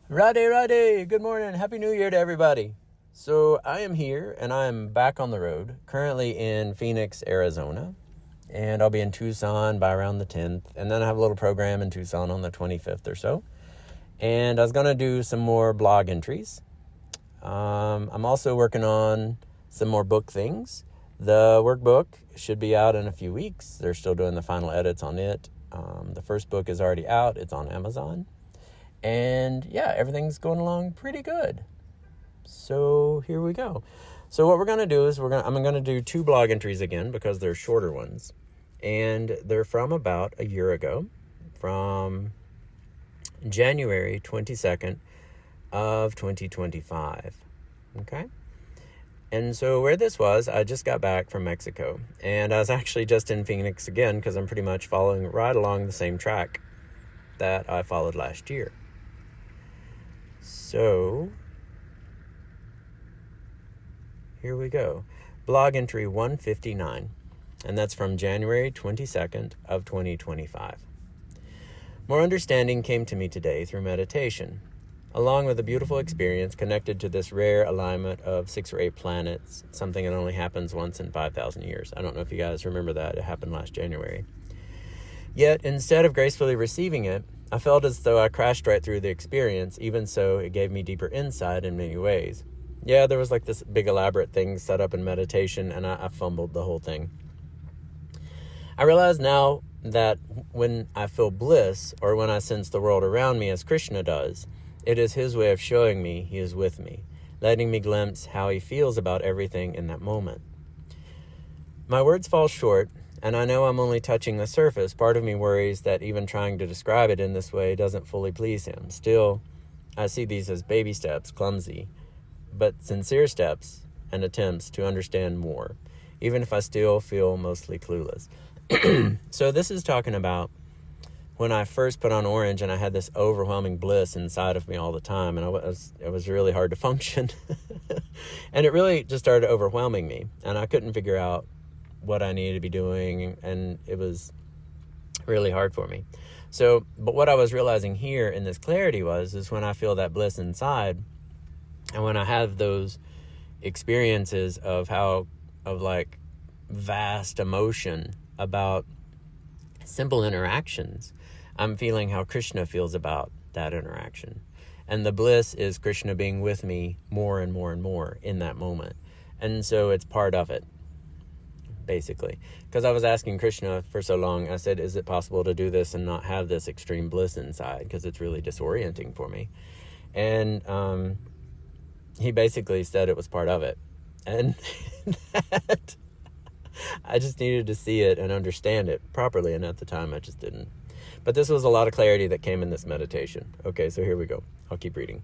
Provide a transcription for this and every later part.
Rade, good morning. Happy New Year to everybody. So I am here and I'm back on the road, currently in Phoenix, Arizona. And I'll be in Tucson by around the 10th. And then I have a little program in Tucson on the 25th or so. And I was going to do some more blog entries. I'm also working on some more book things. The workbook should be out in a few weeks. They're still doing the final edits on it. The first book is already out. It's on Amazon. And yeah, everything's going along pretty good. So here we go. So what we're going to do is I'm going to do 2 blog entries again because they're shorter ones. And they're from about a year ago, from January 22nd of 2025. Okay? And so where this was, I just got back from Mexico. And I was actually just in Phoenix again because I'm pretty much following right along the same track that I followed last year. So, here we go. Blog entry 159, and that's from January 22nd of 2025. More understanding came to me today through meditation, along with a beautiful experience connected to this rare alignment of 6 or 8 planets, something that only happens once in 5,000 years. I don't know if you guys remember that. It happened last January. Yet, instead of gracefully receiving it, I felt as though I crashed right through the experience. Even so, it gave me deeper insight in many ways. Yeah, there was like this big elaborate thing set up in meditation, and I fumbled the whole thing. I realize now that when I feel bliss, or when I sense the world around me as Krishna does, it is his way of showing me he is with me, letting me glimpse how he feels about everything in that moment. My words fall short, and I know I'm only touching the surface. Part of me worries that even trying to describe it in this way doesn't fully please him. Still, I see these as baby steps, clumsy, but sincere steps and attempts to understand more, even if I still feel mostly clueless. So this is talking about when I first put on orange and I had this overwhelming bliss inside of me all the time, and it was really hard to function. And it really just started overwhelming me, and I couldn't figure out what I needed to be doing, and it was really hard for me. So, but what I was realizing here in this clarity is when I feel that bliss inside, and when I have those experiences of like vast emotion about simple interactions, I'm feeling how Krishna feels about that interaction. And the bliss is Krishna being with me more and more and more in that moment. And so it's part of it, basically. Because I was asking Krishna for so long, I said, is it possible to do this and not have this extreme bliss inside? Because it's really disorienting for me. And he basically said it was part of it. And that I just needed to see it and understand it properly. And at the time, I just didn't. But this was a lot of clarity that came in this meditation. Okay, so here we go. I'll keep reading.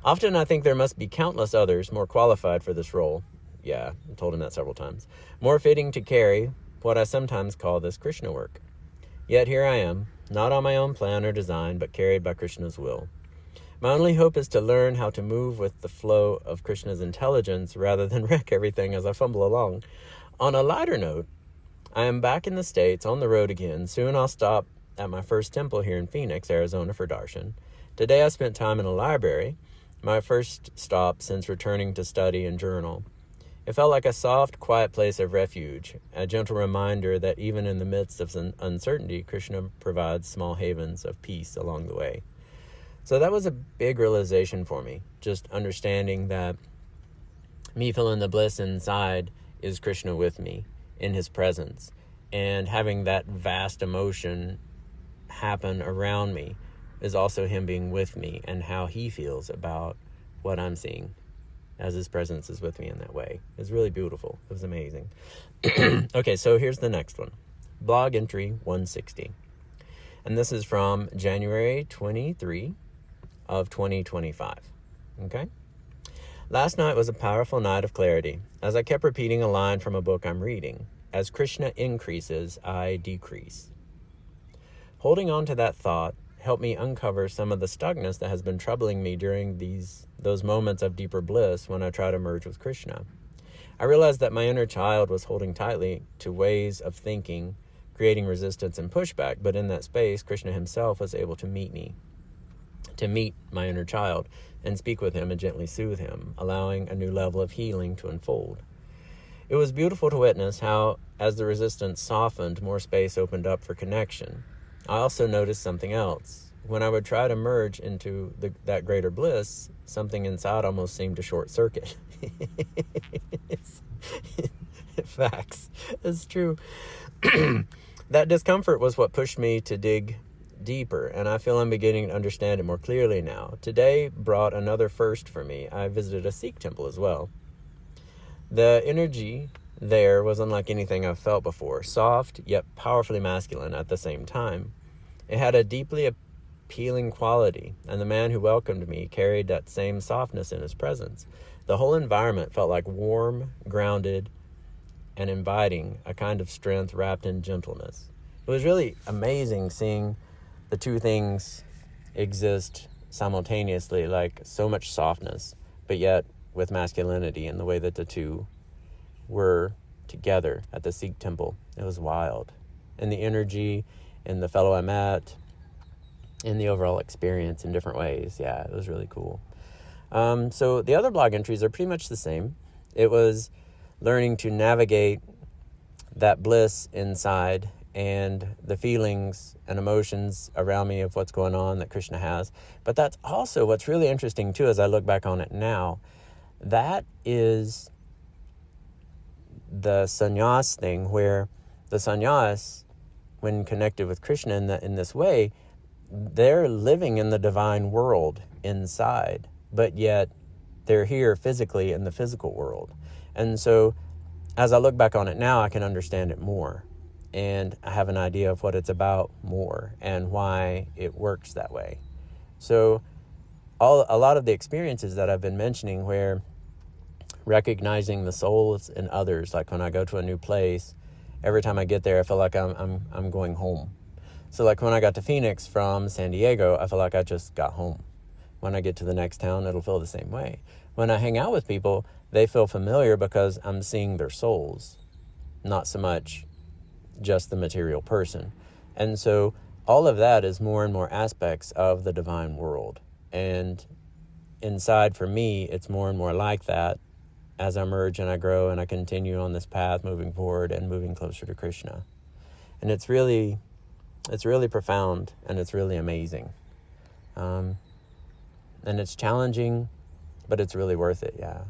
Often I think there must be countless others more qualified for this role. Yeah, I told him that several times. More fitting to carry what I sometimes call this Krishna work. Yet here I am, not on my own plan or design, but carried by Krishna's will. My only hope is to learn how to move with the flow of Krishna's intelligence rather than wreck everything as I fumble along. On a lighter note, I am back in the States on the road again. Soon I'll stop at my first temple here in Phoenix, Arizona for darshan. Today I spent time in a library, my first stop since returning to study and journal. It felt like a soft, quiet place of refuge, a gentle reminder that even in the midst of uncertainty, Krishna provides small havens of peace along the way. So that was a big realization for me, just understanding that me feeling the bliss inside is Krishna with me in his presence, and having that vast emotion happen around me is also him being with me and how he feels about what I'm seeing, as his presence is with me in that way. It's really beautiful. It was amazing. Okay, so here's the next one. Blog entry 160. And this is from January 23 of 2025. Okay? Last night was a powerful night of clarity, as I kept repeating a line from a book I'm reading. As Krishna increases, I decrease. Holding on to that thought helped me uncover some of the stuckness that has been troubling me during those moments of deeper bliss when I try to merge with Krishna. I realized that my inner child was holding tightly to ways of thinking, creating resistance and pushback, but in that space, Krishna himself was able to meet me. to meet my inner child and speak with him and gently soothe him, allowing a new level of healing to unfold. It was beautiful to witness how, as the resistance softened, more space opened up for connection. I also noticed something else. When I would try to merge into that greater bliss, something inside almost seemed to short circuit. Facts. It's true. That discomfort was what pushed me to dig deeper, and I feel I'm beginning to understand it more clearly now. Today brought another first for me. I visited a Sikh temple as well. The energy there was unlike anything I've felt before, soft yet powerfully masculine at the same time. It had a deeply appealing quality, and the man who welcomed me carried that same softness in his presence. The whole environment felt like warm, grounded, and inviting, a kind of strength wrapped in gentleness. It was really amazing seeing the two things exist simultaneously, like so much softness, but yet with masculinity, in the way that the two were together at the Sikh temple. It was wild. And the energy and the fellow I met and the overall experience in different ways. Yeah, it was really cool. So the other blog entries are pretty much the same. It was learning to navigate that bliss inside and the feelings and emotions around me of what's going on that Krishna has. But that's also what's really interesting too, as I look back on it now. That is the sannyas thing, where the sannyas, when connected with Krishna in this way, they're living in the divine world inside, but yet they're here physically in the physical world. And so as I look back on it now, I can understand it more, and I have an idea of what it's about more and why it works that way. So a lot of the experiences that I've been mentioning, where recognizing the souls in others, like when I go to a new place, every time I get there, I feel like I'm going home. So like when I got to Phoenix from San Diego, I feel like I just got home. When I get to the next town, it'll feel the same way. When I hang out with people, they feel familiar because I'm seeing their souls, not so much just the material person. And so all of that is more and more aspects of the divine world. And inside, for me, it's more and more like that as I merge and I grow and I continue on this path moving forward and moving closer to Krishna. And it's really profound, and it's really amazing. And it's challenging, but it's really worth it. Yeah.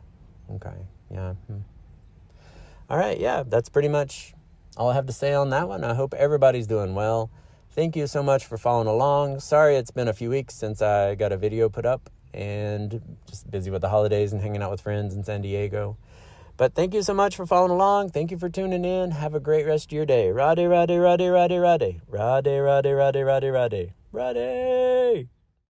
Okay. Yeah. All right. Yeah. That's pretty much all I have to say on that one. I hope everybody's doing well. Thank you so much for following along. Sorry it's been a few weeks since I got a video put up, and just busy with the holidays and hanging out with friends in San Diego. But thank you so much for following along. Thank you for tuning in. Have a great rest of your day. Radhe, Radhe, Radhe, Radhe, Radhe. Radhe, Radhe, Radhe, Radhe, Radhe. Radhe.